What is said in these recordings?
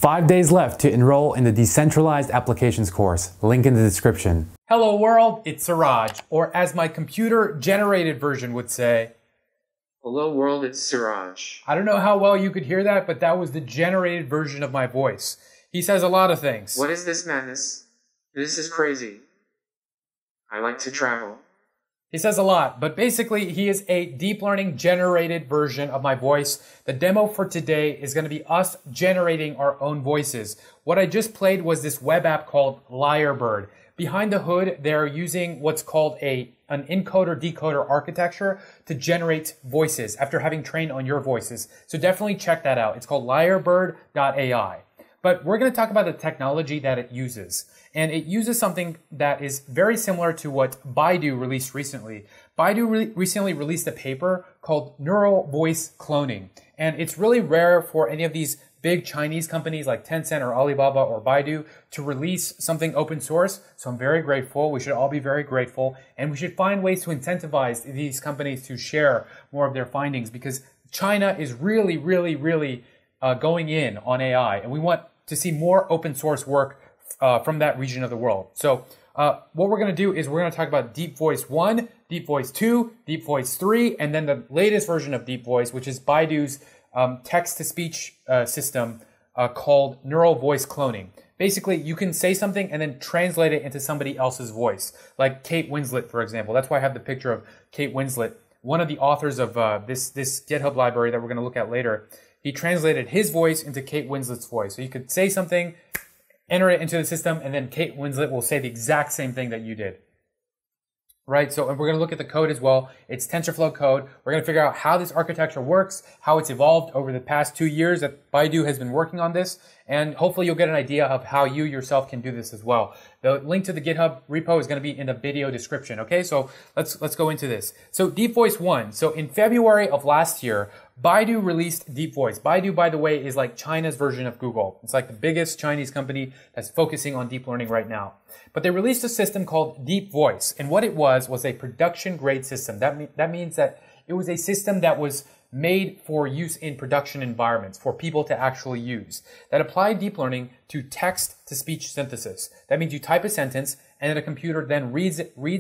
5 days left to enroll in the Decentralized Applications course. Link in the description. Hello world, it's Siraj, or as my computer-generated version would say, Hello world, it's Siraj. I don't know how well you could hear that, but that was the generated version of my voice. He says a lot of things. What is this madness? This is crazy. I like to travel. He says a lot, but basically he is a deep learning generated version of my voice. The demo for today is going to be us generating our own voices. What I just played was this web app called Lyrebird. Behind the hood, they're using what's called an encoder-decoder architecture to generate voices after having trained on your voices. So definitely check that out. It's called lyrebird.ai. But we're going to talk about the technology that it uses. And it uses something that is very similar to what Baidu released recently. Baidu recently released a paper called Neural Voice Cloning. And it's really rare for any of these big Chinese companies like Tencent or Alibaba or Baidu to release something open source. So I'm very grateful. We should all be very grateful. And we should find ways to incentivize these companies to share more of their findings, because China is really going in on AI. And we want to see more open source work from that region of the world. So what we're going to do is we're going to talk about Deep Voice 1, Deep Voice 2, Deep Voice 3, and then the latest version of Deep Voice, which is Baidu's text-to-speech system called Neural Voice Cloning. Basically, you can say something and then translate it into somebody else's voice, like Kate Winslet, for example. That's why I have the picture of Kate Winslet, one of the authors of this GitHub library that we're going to look at later. He translated his voice into Kate Winslet's voice. So you could say something, enter it into the system, and then Kate Winslet will say the exact same thing that you did. Right? So, and we're going to look at the code as well. It's TensorFlow code. We're going to figure out how this architecture works, how it's evolved over the past 2 years that Baidu has been working on this, and hopefully you'll get an idea of how you yourself can do this as well. The link to the GitHub repo is going to be in the video description. Okay, so let's go into this. So Deep Voice 1. So in February of last year, Baidu released Deep Voice. Baidu, by the way, is like China's version of Google. It's like the biggest Chinese company that's focusing on deep learning right now. But they released a system called Deep Voice. And what it was a production grade system. That means that it was a system that was made for use in production environments, for people to actually use, that applied deep learning to text-to-speech synthesis. That means you type a sentence, and then a computer then reads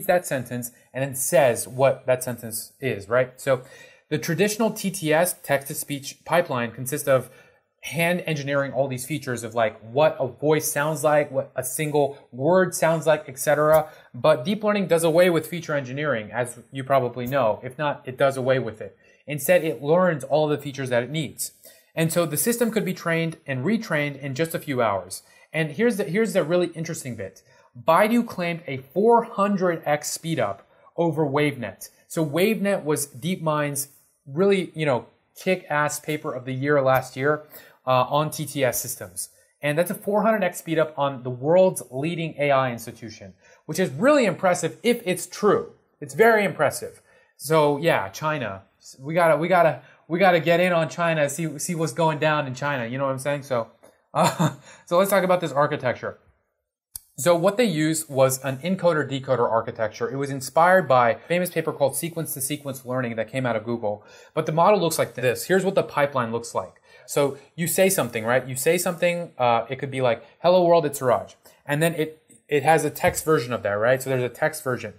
that sentence, and then says what that sentence is, right? So the traditional TTS, text-to-speech pipeline, consists of hand engineering all these features of like what a voice sounds like, what a single word sounds like, etc. But deep learning does away with feature engineering, as you probably know. If not, it does away with it. Instead, it learns all of the features that it needs. And so the system could be trained and retrained in just a few hours. And here's the really interesting bit. Baidu claimed a 400x speedup over WaveNet. So WaveNet was DeepMind's really, kick-ass paper of the year last year on TTS systems. And that's a 400x speedup on the world's leading AI institution, which is really impressive if it's true. It's very impressive. So yeah, China. We gotta get in on China, see what's going down in China. You know what I'm saying? So let's talk about this architecture. So what they used was an encoder-decoder architecture. It was inspired by a famous paper called Sequence-to-Sequence Learning that came out of Google. But the model looks like this. Here's what the pipeline looks like. So you say something, right? You say something, it could be like, hello world, it's Siraj. And then it has a text version of that, right? So there's a text version.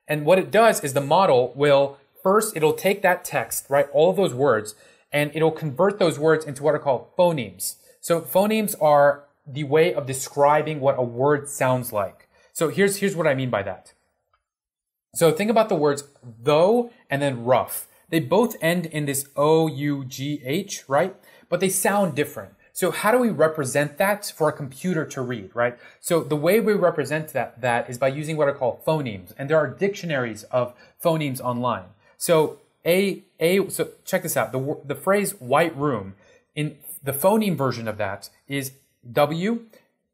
And what it does is the model will, first, it'll take that text, right? All of those words, and it'll convert those words into what are called phonemes. So phonemes are the way of describing what a word sounds like. So here's what I mean by that. So think about the words though and then rough. They both end in this O-U-G-H, right? But they sound different. So how do we represent that for a computer to read, right? So the way we represent that is by using what are called phonemes. And there are dictionaries of phonemes online. So so check this out. The phrase white room, in the phoneme version of that is W,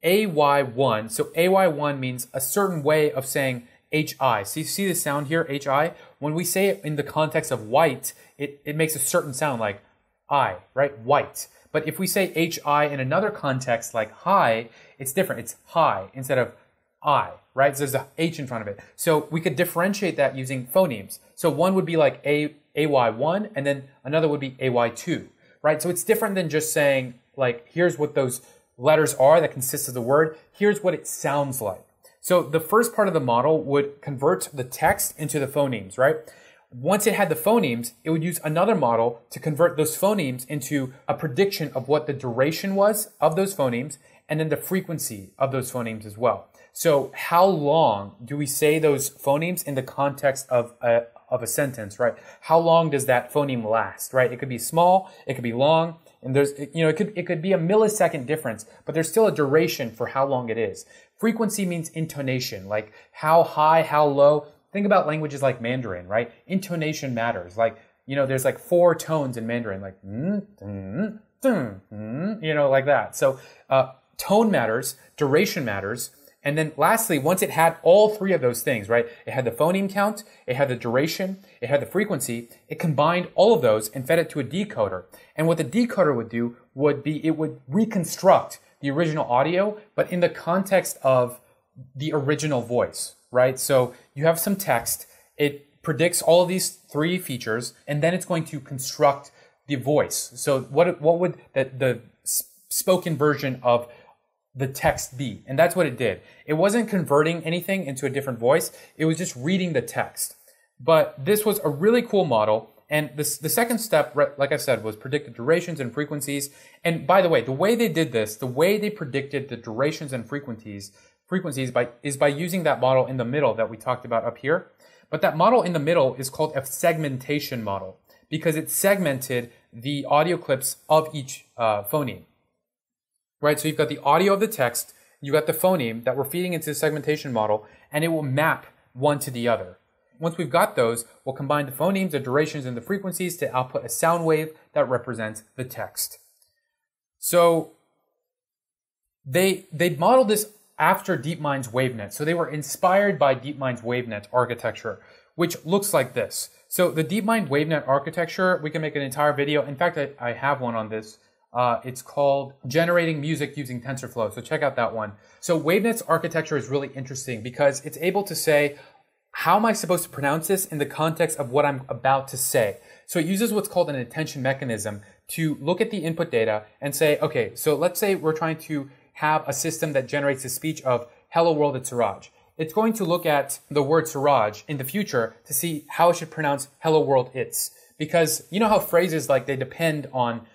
AY1. So AY1 means a certain way of saying HI. So you see the sound here, HI? When we say it in the context of white, it makes a certain sound like I, right? White. But if we say HI in another context like high, it's different. It's high instead of I, right? So there's a H in front of it. So we could differentiate that using phonemes. So one would be like AY1 and then another would be AY2, right? So it's different than just saying like, here's what those letters are that consists of the word. Here's what it sounds like. So the first part of the model would convert the text into the phonemes, right? Once it had the phonemes, it would use another model to convert those phonemes into a prediction of what the duration was of those phonemes and then the frequency of those phonemes as well. So how long do we say those phonemes in the context of a sentence, right? How long does that phoneme last, right? It could be small, it could be long, and there's, it could be a millisecond difference, but there's still a duration for how long it is. Frequency means intonation, like how high, how low. Think about languages like Mandarin, right? Intonation matters. Like, there's like 4 tones in Mandarin, like, like that. So, tone matters, duration matters. And then lastly, once it had all 3 of those things, right? It had the phoneme count, it had the duration, it had the frequency. It combined all of those and fed it to a decoder. And what the decoder would do would be, it would reconstruct the original audio, but in the context of the original voice, right? So you have some text, it predicts all of these 3 features, and then it's going to construct the voice. So what would the spoken version of the text be? And that's what it did. It wasn't converting anything into a different voice. It was just reading the text. But this was a really cool model. And the second step, like I said, was predicted durations and frequencies. And by the way, the way they did this, the way they predicted the durations and frequencies is by using that model in the middle that we talked about up here. But that model in the middle is called a segmentation model because it segmented the audio clips of each phoneme. Right, so you've got the audio of the text, you've got the phoneme that we're feeding into the segmentation model, and it will map one to the other. Once we've got those, we'll combine the phonemes, the durations, and the frequencies to output a sound wave that represents the text. So they modeled this after DeepMind's WaveNet. So they were inspired by DeepMind's WaveNet architecture, which looks like this. So the DeepMind WaveNet architecture, we can make an entire video. In fact, I have one on this. It's called Generating Music Using TensorFlow. So check out that one. So WaveNet's architecture is really interesting because it's able to say, how am I supposed to pronounce this in the context of what I'm about to say? So it uses what's called an attention mechanism to look at the input data and say, okay, so let's say we're trying to have a system that generates a speech of hello world, it's Suraj. It's going to look at the word Suraj in the future to see how it should pronounce hello world, it's. Because you know how phrases like they depend on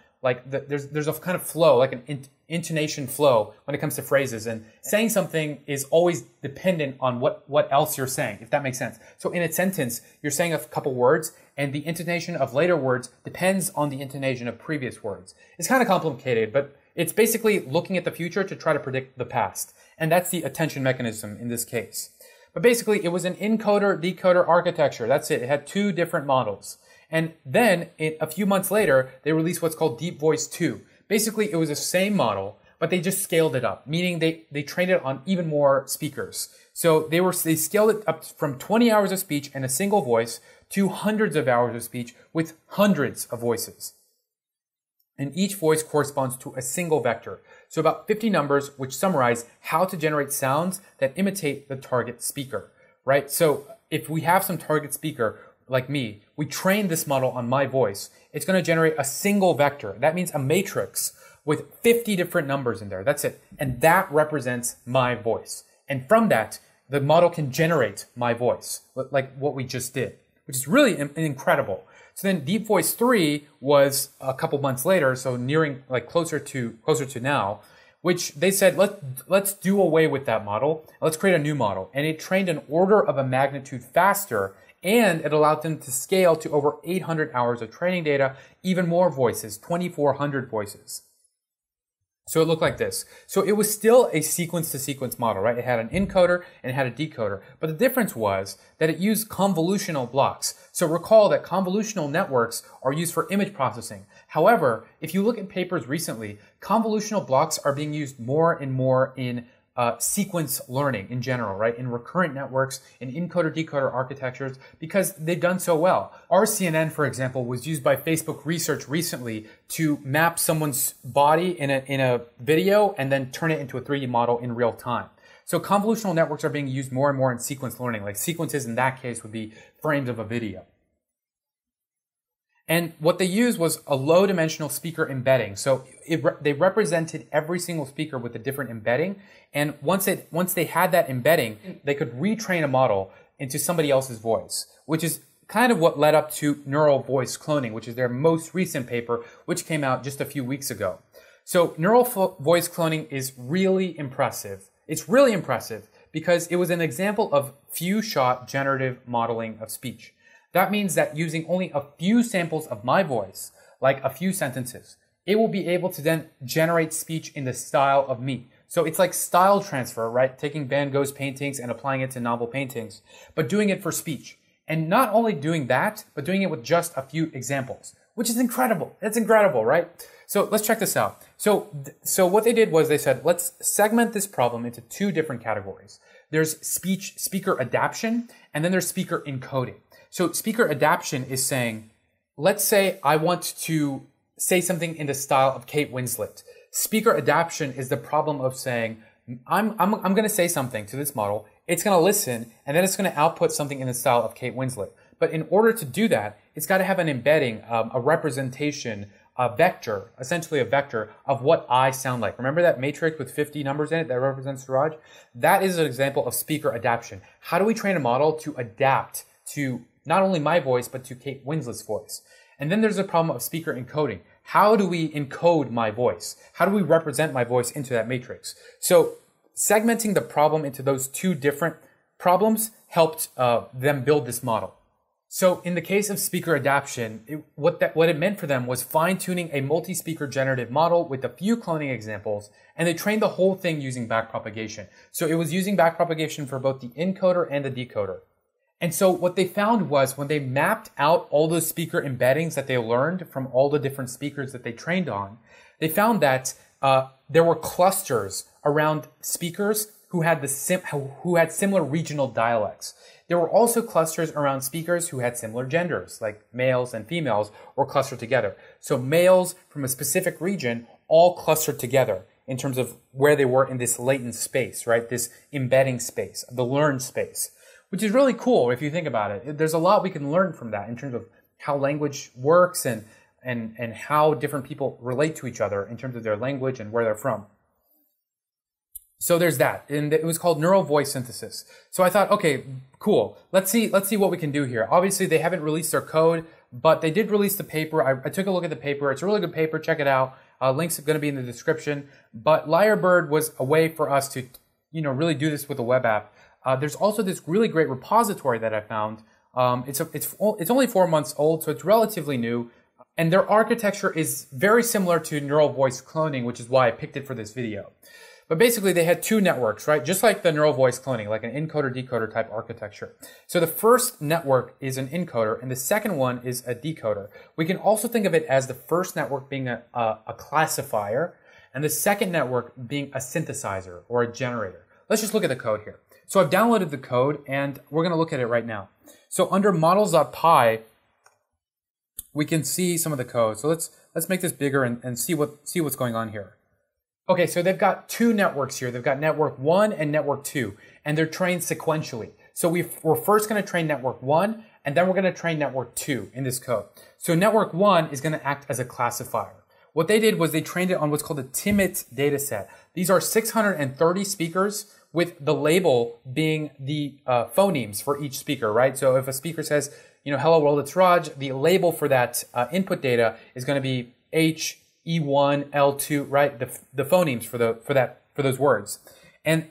there's a kind of flow, like an intonation flow when it comes to phrases, and saying something is always dependent on what else you're saying, if that makes sense. So in a sentence, you're saying a couple words, and the intonation of later words depends on the intonation of previous words. It's kind of complicated, but it's basically looking at the future to try to predict the past. And that's the attention mechanism in this case. But basically, it was an encoder-decoder architecture. That's it. It had 2 different models. And then a few months later, they released what's called Deep Voice 2. Basically, it was the same model, but they just scaled it up, meaning they trained it on even more speakers. So they scaled it up from 20 hours of speech in a single voice to hundreds of hours of speech with hundreds of voices. And each voice corresponds to a single vector. So about 50 numbers which summarize how to generate sounds that imitate the target speaker, right? So if we have some target speaker, like me, we train this model on my voice, it's going to generate a single vector. That means a matrix with 50 different numbers in there. That's it. And that represents my voice. And from that, the model can generate my voice, like what we just did, which is really incredible. So then Deep Voice 3 was a couple months later, so nearing like closer to now, which they said, let's do away with that model. Let's create a new model. And it trained an order of a magnitude faster, and it allowed them to scale to over 800 hours of training data, even more voices, 2,400 voices. So it looked like this. So it was still a sequence-to-sequence model, right? It had an encoder and it had a decoder. But the difference was that it used convolutional blocks. So recall that convolutional networks are used for image processing. However, if you look at papers recently, convolutional blocks are being used more and more in sequence learning in general, right? In recurrent networks, in encoder-decoder architectures, because they've done so well. RCNN, for example, was used by Facebook research recently to map someone's body in a video and then turn it into a 3D model in real time. So convolutional networks are being used more and more in sequence learning, like sequences in that case would be frames of a video. And what they used was a low dimensional speaker embedding. So they represented every single speaker with a different embedding. And once they had that embedding, they could retrain a model into somebody else's voice, which is kind of what led up to neural voice cloning, which is their most recent paper, which came out just a few weeks ago. So neural voice cloning is really impressive. It's really impressive because it was an example of few-shot generative modeling of speech. That means that using only a few samples of my voice, like a few sentences, it will be able to then generate speech in the style of me. So it's like style transfer, right? Taking Van Gogh's paintings and applying it to novel paintings, but doing it for speech. And not only doing that, but doing it with just a few examples, which is incredible. That's incredible, right? So let's check this out. So what they did was they said, let's segment this problem into two different categories. There's speaker adaptation, and then there's speaker encoding. So speaker adaptation is saying, let's say I want to say something in the style of Kate Winslet. Speaker adaptation is the problem of saying, I'm going to say something to this model. It's going to listen, and then it's going to output something in the style of Kate Winslet. But in order to do that, it's got to have an embedding, a representation, a vector, essentially a vector of what I sound like. Remember that matrix with 50 numbers in it that represents Suraj? That is an example of speaker adaptation. How do we train a model to adapt to not only my voice, but to Kate Winslet's voice? And then there's a problem of speaker encoding. How do we encode my voice? How do we represent my voice into that matrix? So segmenting the problem into those two different problems helped them build this model. So in the case of speaker adaptation, what it meant for them was fine-tuning a multi-speaker generative model with a few cloning examples, and they trained the whole thing using backpropagation. So it was using backpropagation for both the encoder and the decoder. And so what they found was when they mapped out all those speaker embeddings that they learned from all the different speakers that they trained on, they found that there were clusters around speakers who had similar regional dialects. There were also clusters around speakers who had similar genders, like males and females were clustered together. So males from a specific region all clustered together in terms of where they were in this latent space, right? This embedding space, the learned space, which is really cool if you think about it. There's a lot we can learn from that in terms of how language works and how different people relate to each other in terms of their language and where they're from. So there's that, and it was called neural voice synthesis. So I thought, okay, cool. Let's see what we can do here. Obviously, they haven't released their code, but they did release the paper. I took a look at the paper. It's a really good paper. Check it out. Links are going to be in the description. But Lyrebird was a way for us to, really do this with a web app. There's also this really great repository that I found. It's only 4 months old, so it's relatively new. And their architecture is very similar to neural voice cloning, which is why I picked it for this video. But basically, they had two networks, right? Just like the neural voice cloning, like an encoder-decoder type architecture. So the first network is an encoder, and the second one is a decoder. We can also think of it as the first network being a classifier, and the second network being a synthesizer or a generator. Let's just look at the code here. So I've downloaded the code, and we're going to look at it right now. So under models.py, we can see some of the code. So let's make this bigger and see what's going on here. Okay, so they've got two networks here. They've got network 1 and network 2, and they're trained sequentially. So we're first going to train network 1, and then we're going to train network 2 in this code. So network 1 is going to act as a classifier. What they did was they trained it on what's called a TIMIT dataset. These are 630 speakers with the label being the phonemes for each speaker, right? So if a speaker says, hello world, it's Raj, the label for that input data is going to be H, E1, L2, right? The phonemes for those words. And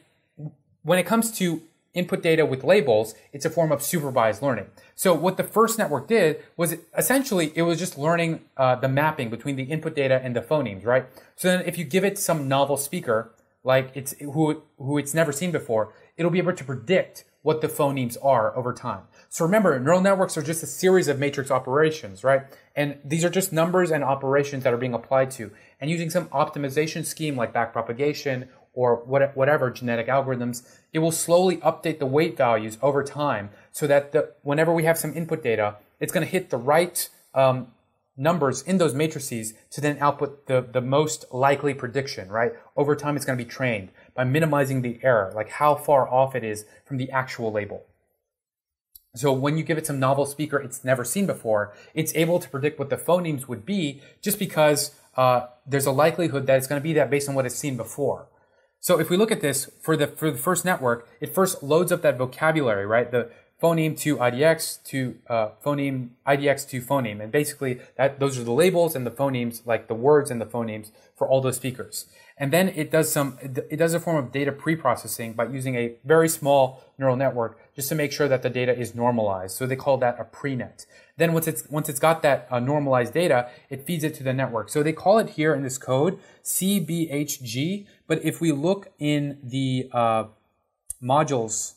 when it comes to input data with labels, it's a form of supervised learning. So what the first network did was it was just learning the mapping between the input data and the phonemes, right? So then if you give it some novel speaker, like who it's never seen before, it'll be able to predict what the phonemes are over time. So remember, neural networks are just a series of matrix operations, right? And these are just numbers and operations that are being applied to. And using some optimization scheme like backpropagation or whatever genetic algorithms, it will slowly update the weight values over time so that whenever we have some input data, it's going to hit the right numbers in those matrices to then output the most likely prediction, right? Over time, it's going to be trained by minimizing the error, like how far off it is from the actual label. So when you give it some novel speaker it's never seen before, it's able to predict what the phonemes would be just because there's a likelihood that it's going to be that based on what it's seen before. So if we look at this for the first network, it first loads up that vocabulary, right? The phoneme to IDX to phoneme, IDX to phoneme. And basically those are the labels and the phonemes, like the words and the phonemes for all those speakers. And then it does a form of data pre-processing by using a very small neural network just to make sure that the data is normalized. So they call that a prenet. Then once it's got that normalized data, it feeds it to the network. So they call it here in this code CBHG. But if we look in the modules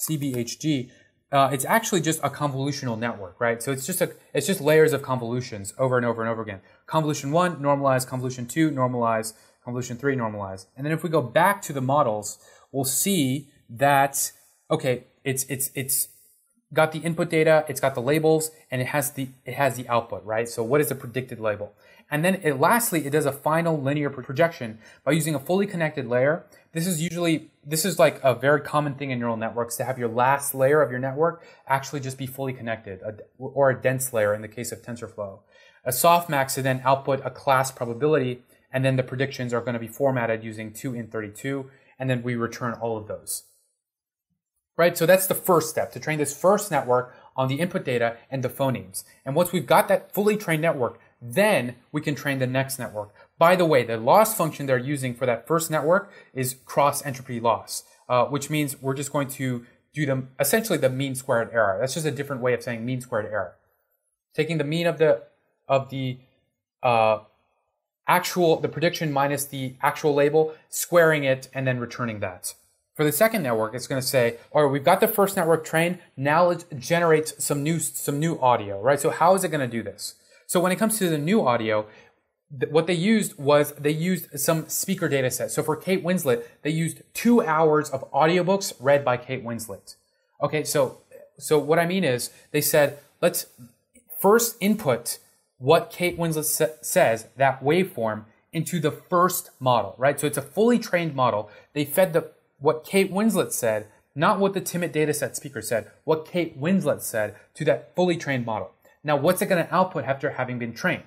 CBHG, it's actually just a convolutional network, right? So it's just layers of convolutions over and over and over again. Convolution 1, normalize. Convolution 2, normalize. Convolution 3, normalize. And then if we go back to the models, we'll see that, okay, it's got the input data, it's got the labels, and it has the output, right? So what is the predicted label? And then lastly, it does a final linear projection by using a fully connected layer. This is like a very common thing in neural networks to have your last layer of your network actually just be fully connected, or a dense layer in the case of TensorFlow. A softmax to then output a class probability, and then the predictions are going to be formatted using 2int32, and then we return all of those. Right, so that's the first step, to train this first network on the input data and the phonemes. And once we've got that fully trained network, then we can train the next network. By the way, the loss function they're using for that first network is cross entropy loss, which means we're just going to do essentially the mean squared error. That's just a different way of saying mean squared error. Taking the mean of the prediction minus the actual label, squaring it, and then returning that. For the second network, it's going to say, all right, we've got the first network trained. Now let's generate some new audio, right? So how is it going to do this? So when it comes to the new audio, what they used some speaker data set. So for Kate Winslet, they used 2 hours of audiobooks read by Kate Winslet. Okay, so what I mean is they said, let's first input what Kate Winslet says, that waveform, into the first model, right? So it's a fully trained model. They fed what Kate Winslet said, not what the Timid dataset speaker said, what Kate Winslet said to that fully trained model. Now, what's it going to output after having been trained?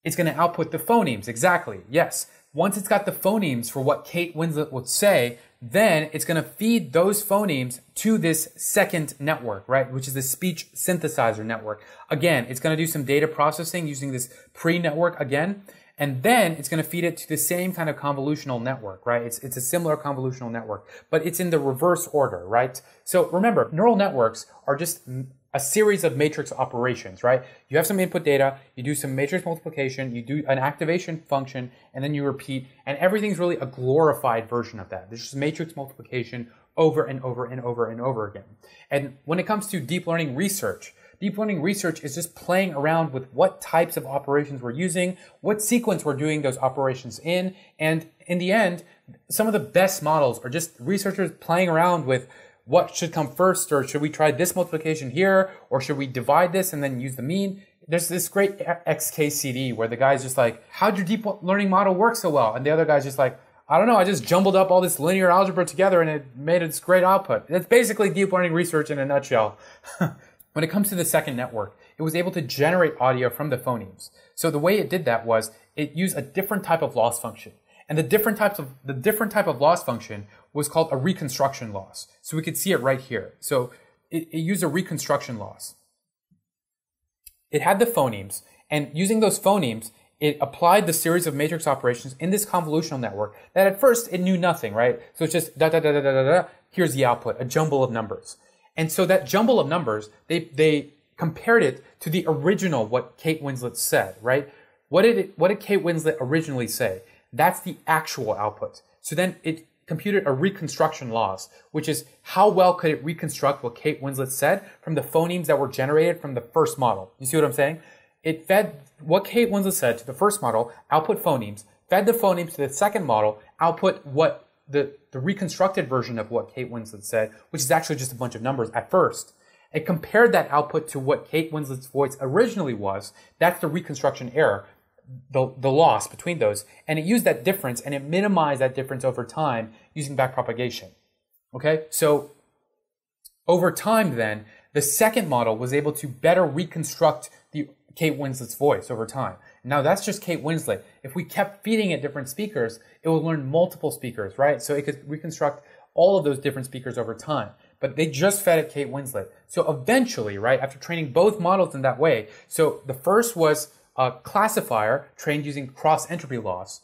It's going to output the phonemes, exactly, yes. Once it's got the phonemes for what Kate Winslet would say, then it's going to feed those phonemes to this second network, right, which is the speech synthesizer network. Again, it's going to do some data processing using this pre-network again. And then it's going to feed it to the same kind of convolutional network, right? It's a similar convolutional network, but it's in the reverse order, right? So remember, neural networks are just a series of matrix operations, right? You have some input data, you do some matrix multiplication, you do an activation function, and then you repeat, and everything's really a glorified version of that. There's just matrix multiplication over and over and over and over again. And when it comes to deep learning research is just playing around with what types of operations we're using, what sequence we're doing those operations in, and in the end, some of the best models are just researchers playing around with what should come first, or should we try this multiplication here, or should we divide this and then use the mean? There's this great XKCD where the guy's just like, how'd your deep learning model work so well? And the other guy's just like, I don't know, I just jumbled up all this linear algebra together and it made this great output. That's basically deep learning research in a nutshell. When it comes to the second network, it was able to generate audio from the phonemes. So the way it did that was it used a different type of loss function. And the different type of loss function was called a reconstruction loss. So we could see it right here. So it used a reconstruction loss. It had the phonemes, and using those phonemes, it applied the series of matrix operations in this convolutional network that at first it knew nothing, right? So it's just da da da da da da da. Here's the output, a jumble of numbers. And so that jumble of numbers, they compared it to the original, what Kate Winslet said, right? What did Kate Winslet originally say? That's the actual output. So then it computed a reconstruction loss, which is how well could it reconstruct what Kate Winslet said from the phonemes that were generated from the first model. You see what I'm saying? It fed what Kate Winslet said to the first model, output phonemes, fed the phonemes to the second model, output what the reconstructed version of what Kate Winslet said, which is actually just a bunch of numbers at first. It compared that output to what Kate Winslet's voice originally was. That's the reconstruction error, the loss between those. And it used that difference and it minimized that difference over time using backpropagation. Okay, so Over time then, the second model was able to better reconstruct the Kate Winslet's voice over time. Now that's just Kate Winslet. If we kept feeding it different speakers, it will learn multiple speakers, right? So it could reconstruct all of those different speakers over time. But they just fed it Kate Winslet. So eventually, right, after training both models in that way, so the first was a classifier trained using cross-entropy loss.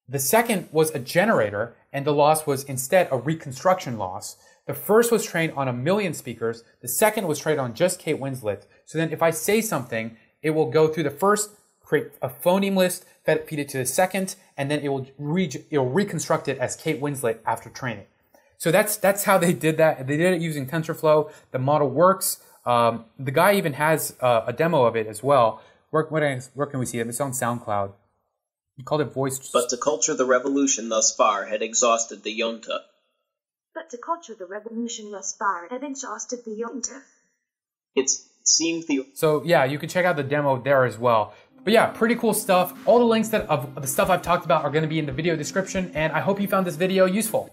The second was a generator, and the loss was instead a reconstruction loss. The first was trained on 1 million speakers. The second was trained on just Kate Winslet. So then if I say something, it will go through the first, create a phoneme list, feed it to the second, and then it will reconstruct it as Kate Winslet after training. So that's how they did that. They did it using TensorFlow. The model works. The guy even has a demo of it as well. Where can we see it? It's on SoundCloud. He called it voice. But to culture the revolution thus far had exhausted the Junta. But to culture the revolution thus far had exhausted the Junta. It seemed the... So yeah, you can check out the demo there as well. But yeah, pretty cool stuff. All the links of the stuff I've talked about are going to be in the video description, and I hope you found this video useful.